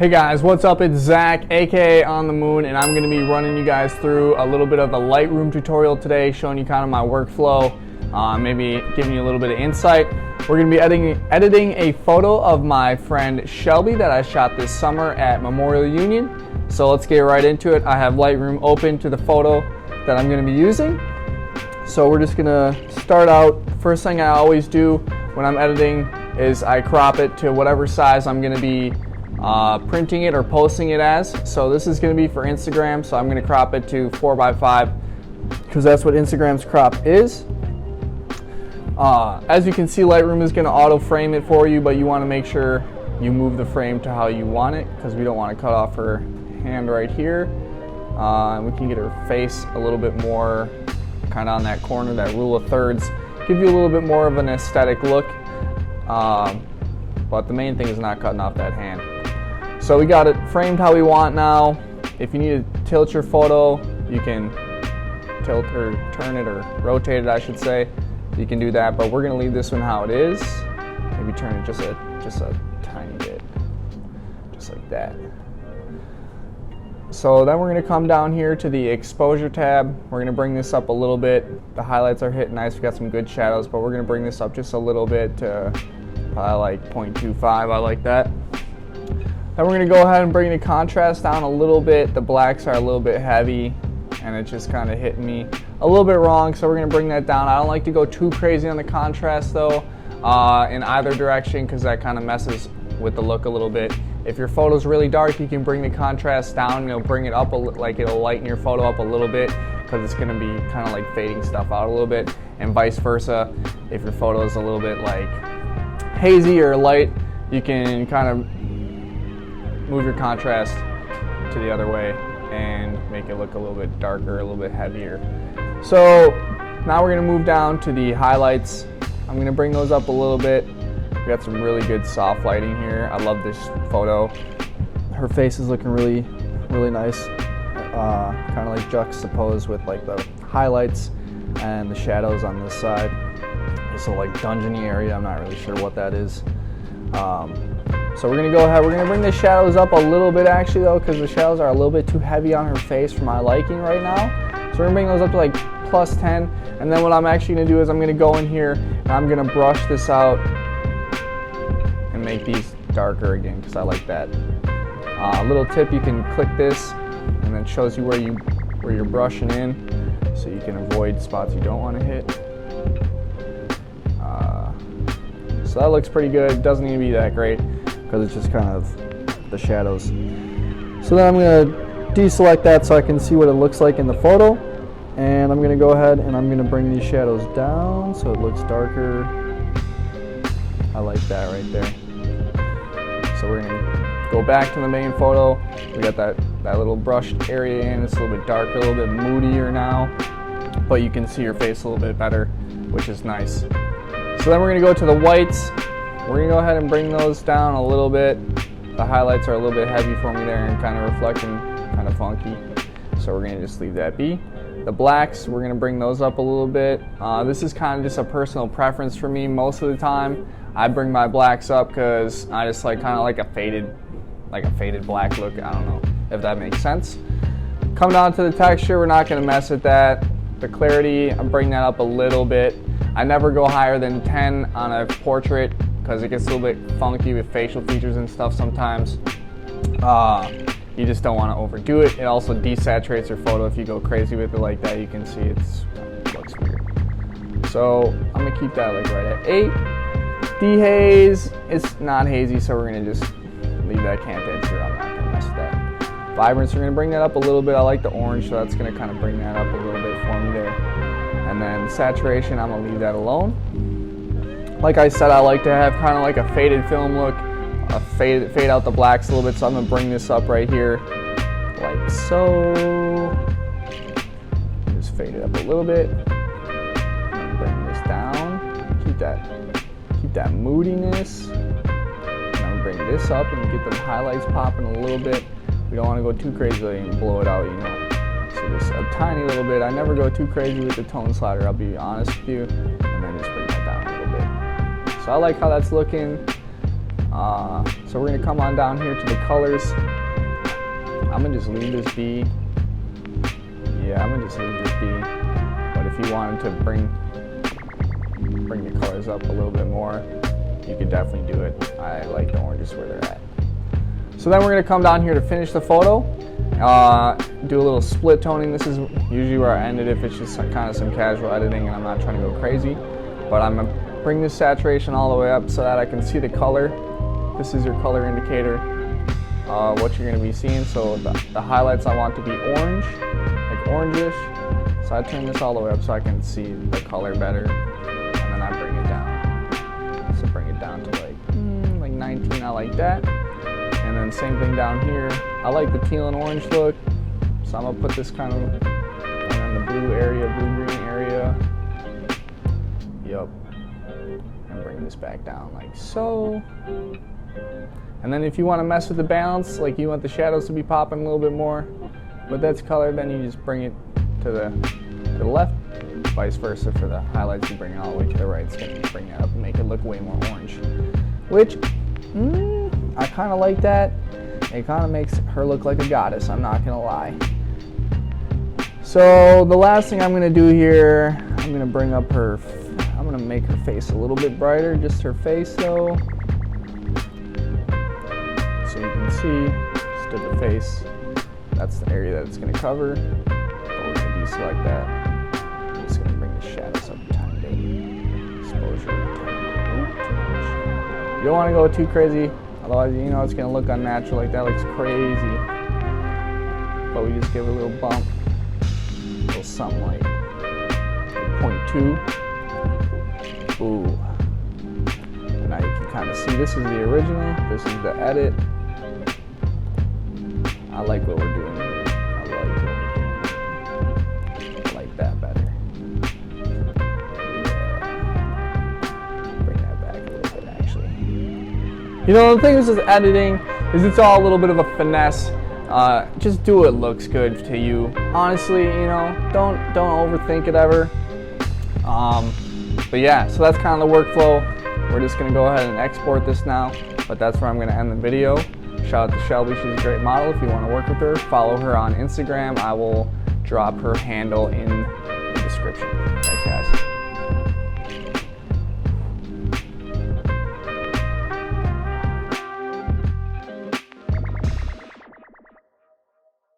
Hey guys, what's up? It's Zach, aka On the Moon, and I'm going to be running you guys through a little bit of a Lightroom tutorial today, showing you kind of my workflow, maybe giving you a little bit of insight. We're going to be editing a photo of my friend Shelby that I shot this summer at Memorial Union. So let's get right into it. I have Lightroom open to the photo that I'm going to be using. So we're just going to start out. First thing I always do when I'm editing is I crop it to whatever size I'm going to be printing it or posting it as. So this is going to be for Instagram, so I'm going to crop it to 4x5 because that's what Instagram's crop is. As you can see, Lightroom is going to auto frame it for you, but you want to make sure you move the frame to how you want it because we don't want to cut off her hand right here. We can get her face a little bit more kind of on that corner, that rule of thirds, give you a little bit more of an aesthetic look. But the main thing is not cutting off that hand. So we got it framed how we want now. If you need to tilt your photo, you can tilt or turn it or rotate it, I should say. You can do that, but we're gonna leave this one how it is. Maybe turn it just a tiny bit, just like that. So then we're gonna come down here to the exposure tab. We're gonna bring this up a little bit. The highlights are hitting nice, we got some good shadows, but we're gonna bring this up just a little bit to probably like 0.25, I like that. Then we're going to go ahead and bring the contrast down a little bit. The blacks are a little bit heavy and it's just kind of hitting me a little bit wrong, so we're going to bring that down. I don't like to go too crazy on the contrast though in either direction because that kind of messes with the look a little bit. If your photo's really dark, you can bring the contrast down, it'll bring it up, like it'll lighten your photo up a little bit because it's going to be kind of like fading stuff out a little bit, and vice versa. If your photo is a little bit like hazy or light, you can kind of move your contrast to the other way and make it look a little bit darker, a little bit heavier. So now we're going to move down to the highlights. I'm going to bring those up a little bit. We got some really good soft lighting here. I love this photo. Her face is looking really, really nice. Kind of like juxtaposed with like the highlights and the shadows on this side. So like dungeony area, I'm not really sure what that is. So we're gonna go ahead, we're gonna bring the shadows up a little bit actually though, because the shadows are a little bit too heavy on her face for my liking right now. So we're gonna bring those up to like +10, and then what I'm actually gonna do is I'm gonna go in here and I'm gonna brush this out and make these darker again because I like that. Little tip, you can click this and then it shows you where you're brushing in, so you can avoid spots you don't want to hit. So that looks pretty good. It doesn't need to be that great because it's just kind of the shadows. So then I'm going to deselect that so I can see what it looks like in the photo. And I'm going to go ahead and I'm going to bring these shadows down so it looks darker. I like that right there. So we're going to go back to the main photo. We got that little brushed area in. It's a little bit darker, a little bit moodier now. But you can see your face a little bit better, which is nice. So then we're going to go to the whites. We're going to go ahead and bring those down a little bit. The highlights are a little bit heavy for me there and kind of reflecting, kind of funky. So we're going to just leave that be. The blacks, we're going to bring those up a little bit. This is kind of just a personal preference for me. Most of the time, I bring my blacks up because I just like kind of like a faded black look. I don't know if that makes sense. Come down to the texture, we're not going to mess with that. The clarity, I'm bringing that up a little bit. I never go higher than 10 on a portrait because it gets a little bit funky with facial features and stuff sometimes. You just don't want to overdo it. It also desaturates your photo if you go crazy with it like that. You can see it looks weird. So I'm going to keep that like right at 8. Dehaze, it's not hazy, so we're going to just leave that camp edge here. I'm not going to mess with that. Vibrance, we're going to bring that up a little bit. I like the orange, so that's going to kind of bring that up a little bit for me there. And then saturation, I'm going to leave that alone. Like I said, I like to have kind of like a faded film look, fade out the blacks a little bit, so I'm going to bring this up right here, like so. Just fade it up a little bit. And bring this down. Keep that moodiness. And I'm going to bring this up and get the highlights popping a little bit. We don't want to go too crazy and blow it out, you know. So just a tiny little bit. I never go too crazy with the tone slider, I'll be honest with you. And then just bring that down a little bit. So I like how that's looking. So we're gonna come on down here to the colors. I'm gonna just leave this be. Yeah, I'm gonna just leave this be. But if you wanted to bring the colors up a little bit more, you could definitely do it. I like the oranges where they're at. So then we're gonna come down here to finish the photo. Do a little split toning. This is usually where I end it if it's just kind of some casual editing and I'm not trying to go crazy. But I'm gonna bring this saturation all the way up so that I can see the color. This is your color indicator, what you're gonna be seeing. So the highlights I want to be orange, like orangish. So I turn this all the way up so I can see the color better, and then I bring it down. So bring it down to like 19, I like that. And then same thing down here. I like the teal and orange look, so I'm gonna put this kind of in the blue area, blue-green area. Yup. And bring this back down like so. And then if you want to mess with the balance, like you want the shadows to be popping a little bit more, but that's color, then you just bring it to the left. Vice versa for the highlights, you bring it all the way to the right. It's gonna bring it up and make it look way more orange. Which, I kind of like that. It kind of makes her look like a goddess, I'm not gonna lie. So the last thing I'm gonna do here, I'm gonna bring up her, I'm gonna make her face a little bit brighter, just her face though. So you can see, just at the face, that's the area that it's gonna cover. But we're gonna deselect that. I'm just gonna bring the shadows up a tiny bit. Exposure a tiny bit. Too much. You don't wanna go too crazy. Otherwise, you know, it's gonna look unnatural, like that looks crazy. But we just give it a little bump, a little something like 0.2. Ooh. And now you can kind of see this is the original, this is the edit. I like what we're doing here. I like what we're doing here. I like that better. Yeah. Bring that back a little bit, actually. You know, the thing with this editing is it's all a little bit of a finesse. Just do what looks good to you. Honestly, you know, don't overthink it ever. But yeah, so that's kind of the workflow. We're just gonna go ahead and export this now, but that's where I'm gonna end the video. Shout out to Shelby, she's a great model. If you wanna work with her, follow her on Instagram. I will drop her handle in the description. Thanks guys.